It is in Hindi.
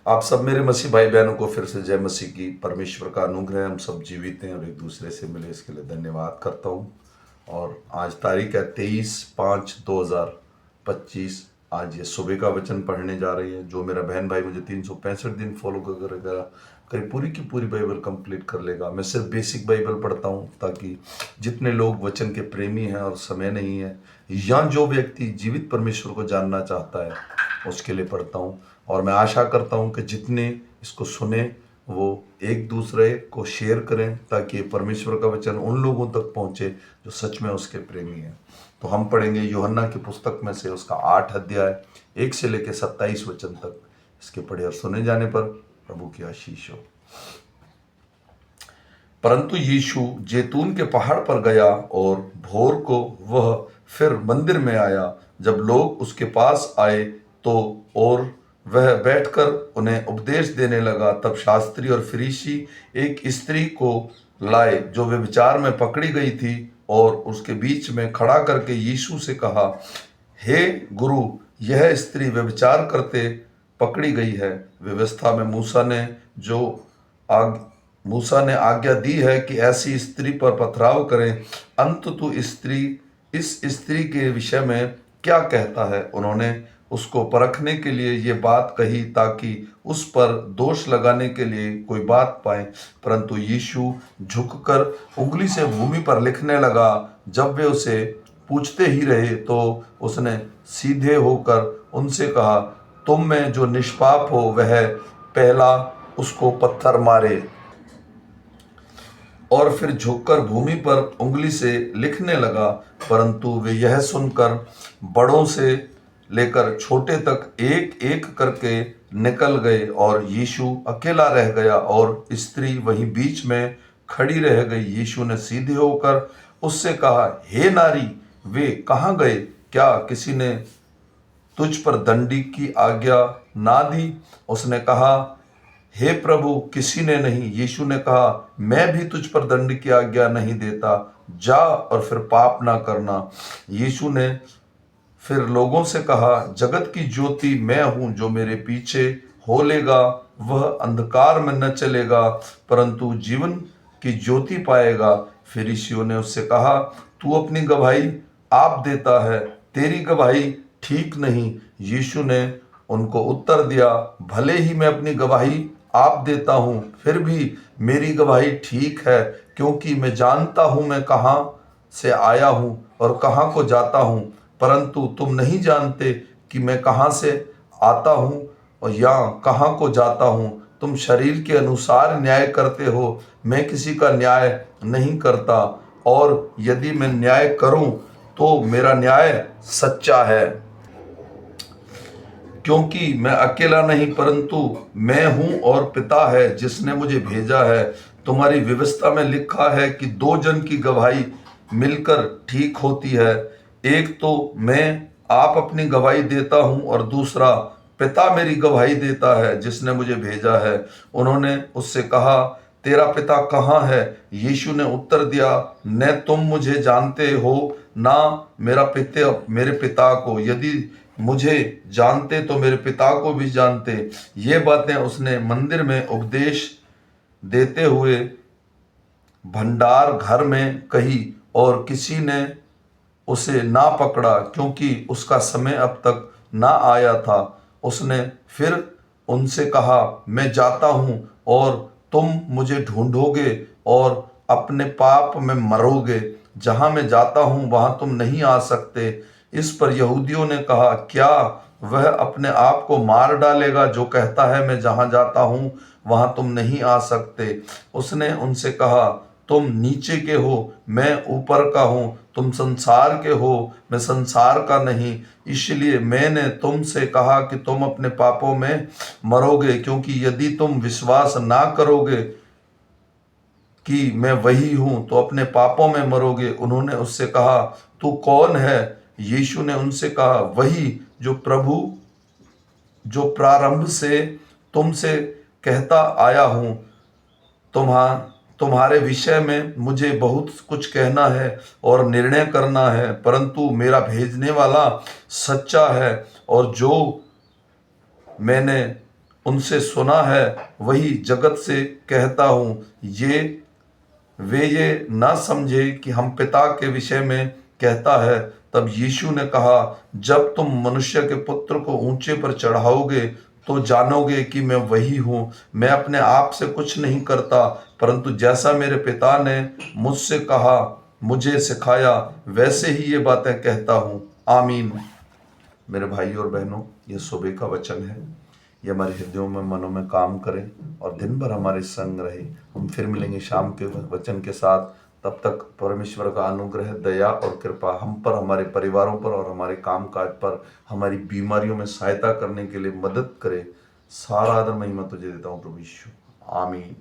आप सब मेरे मसीह भाई बहनों को फिर से जय मसीह की। परमेश्वर का अनुग्रह हम सब जीवित हैं और एक दूसरे से मिले, इसके लिए धन्यवाद करता हूँ। और आज तारीख है 23/5/2025। आज ये सुबह का वचन पढ़ने जा रही है। जो मेरा बहन भाई मुझे 365 दिन फॉलो करेगा, करीब पूरी की पूरी बाइबल कंप्लीट कर लेगा। मैं सिर्फ बेसिक बाइबल पढ़ता हूँ ताकि जितने लोग वचन के प्रेमी हैं और समय नहीं है, या जो व्यक्ति जीवित परमेश्वर को जानना चाहता है, उसके लिए पढ़ता हूँ। और मैं आशा करता हूँ कि जितने इसको सुने वो एक दूसरे को शेयर करें, ताकि परमेश्वर का वचन उन लोगों तक पहुँचे जो सच में उसके प्रेमी हैं। तो हम पढ़ेंगे यूहन्ना की पुस्तक में से उसका 8 अध्याय 1 से लेकर 27 वचन तक। इसके पढ़े और सुने जाने पर प्रभु की आशीष हो। परंतु यीशु जैतून के पहाड़ पर गया और भोर को वह फिर मंदिर में आया। जब लोग उसके पास आए तो और वह बैठकर उन्हें उपदेश देने लगा, तब शास्त्री और फरीसी एक स्त्री को लाए जो व्यभिचार में पकड़ी गई थी, और उसके बीच में खड़ा करके यीशु से कहा, हे गुरु, यह स्त्री व्यभिचार करते पकड़ी गई है। व्यवस्था में मूसा ने आज्ञा दी है कि ऐसी स्त्री पर पथराव करें। अंततु इस स्त्री के विषय में क्या कहता है? उन्होंने उसको परखने के लिए ये बात कही ताकि उस पर दोष लगाने के लिए कोई बात पाए। परंतु यीशु झुककर उंगली से भूमि पर लिखने लगा। जब वे उसे पूछते ही रहे तो उसने सीधे होकर उनसे कहा, तुम में जो निष्पाप हो वह पहला उसको पत्थर मारे। और फिर झुककर भूमि पर उंगली से लिखने लगा। परंतु वे यह सुनकर बड़ों से लेकर छोटे तक एक एक करके निकल गए, और यीशु अकेला रह गया और स्त्री वहीं बीच में खड़ी रह गई। यीशु ने सीधे होकर उससे कहा, हे नारी, वे कहाँ गए? क्या किसी ने तुझ पर दंडी की आज्ञा ना दी? उसने कहा, हे प्रभु, किसी ने नहीं। यीशु ने कहा, मैं भी तुझ पर दंड की आज्ञा नहीं देता। जा और फिर पाप ना करना। यीशु ने फिर लोगों से कहा, जगत की ज्योति मैं हूं। जो मेरे पीछे हो लेगा वह अंधकार में न चलेगा, परंतु जीवन की ज्योति पाएगा। फरीसियों ने उससे कहा, तू अपनी गवाही आप देता है, तेरी गवाही ठीक नहीं। यीशु ने उनको उत्तर दिया, भले ही मैं अपनी गवाही आप देता हूँ, फिर भी मेरी गवाही ठीक है, क्योंकि मैं जानता हूँ मैं कहाँ से आया हूँ और कहाँ को जाता हूँ। परंतु तुम नहीं जानते कि मैं कहाँ से आता हूँ और या कहाँ को जाता हूँ। तुम शरीर के अनुसार न्याय करते हो, मैं किसी का न्याय नहीं करता। और यदि मैं न्याय करूँ तो मेरा न्याय सच्चा है, क्योंकि मैं अकेला नहीं परंतु मैं हूं और पिता है जिसने मुझे भेजा है। तुम्हारी व्यवस्था में लिखा है कि दो जन की गवाही मिलकर ठीक होती है। एक तो मैं आप अपनी गवाही देता हूं और दूसरा पिता मेरी गवाही देता है जिसने मुझे भेजा है। उन्होंने उससे कहा, तेरा पिता कहाँ है? यीशु ने उत्तर दिया, न तुम मुझे जानते हो ना मेरे पिता को। यदि मुझे जानते तो मेरे पिता को भी जानते। ये बातें उसने मंदिर में उपदेश देते हुए भंडार घर में कही, और किसी ने उसे ना पकड़ा, क्योंकि उसका समय अब तक ना आया था। उसने फिर उनसे कहा, मैं जाता हूँ और तुम मुझे ढूंढोगे और अपने पाप में मरोगे। जहाँ मैं जाता हूँ वहाँ तुम नहीं आ सकते। इस पर यहूदियों ने कहा, क्या वह अपने आप को मार डालेगा जो कहता है, मैं जहाँ जाता हूँ वहाँ तुम नहीं आ सकते? उसने उनसे कहा, तुम नीचे के हो, मैं ऊपर का हूँ। तुम संसार के हो, मैं संसार का नहीं। इसलिए मैंने तुमसे कहा कि तुम अपने पापों में मरोगे, क्योंकि यदि तुम विश्वास ना करोगे कि मैं वही हूं तो अपने पापों में मरोगे। उन्होंने उससे कहा, तू कौन है? यीशु ने उनसे कहा, वही जो प्रारंभ से तुमसे कहता आया हूं। तुम्हारे विषय में मुझे बहुत कुछ कहना है और निर्णय करना है, परंतु मेरा भेजने वाला सच्चा है, और जो मैंने उनसे सुना है वही जगत से कहता हूँ, ये ना समझे कि हम पिता के विषय में कहता है। तब यीशु ने कहा, जब तुम मनुष्य के पुत्र को ऊंचे पर चढ़ाओगे तो जानोगे कि मैं वही हूँ। मैं अपने आप से कुछ नहीं करता, परंतु जैसा मेरे पिता ने मुझसे कहा, मुझे सिखाया, वैसे ही ये बातें कहता हूँ। आमीन। मेरे भाई और बहनों, ये सुबह का वचन है। ये हमारे हृदयों में, मनों में काम करे और दिन भर हमारे संग रहे। हम फिर मिलेंगे शाम के वचन के साथ। तब तक परमेश्वर का अनुग्रह, दया और कृपा हम पर, हमारे परिवारों पर और हमारे कामकाज पर, हमारी बीमारियों में सहायता करने के लिए मदद करे। सारा आदर महिमा तुझे देता हूँ प्रभु यीशु। आमीन।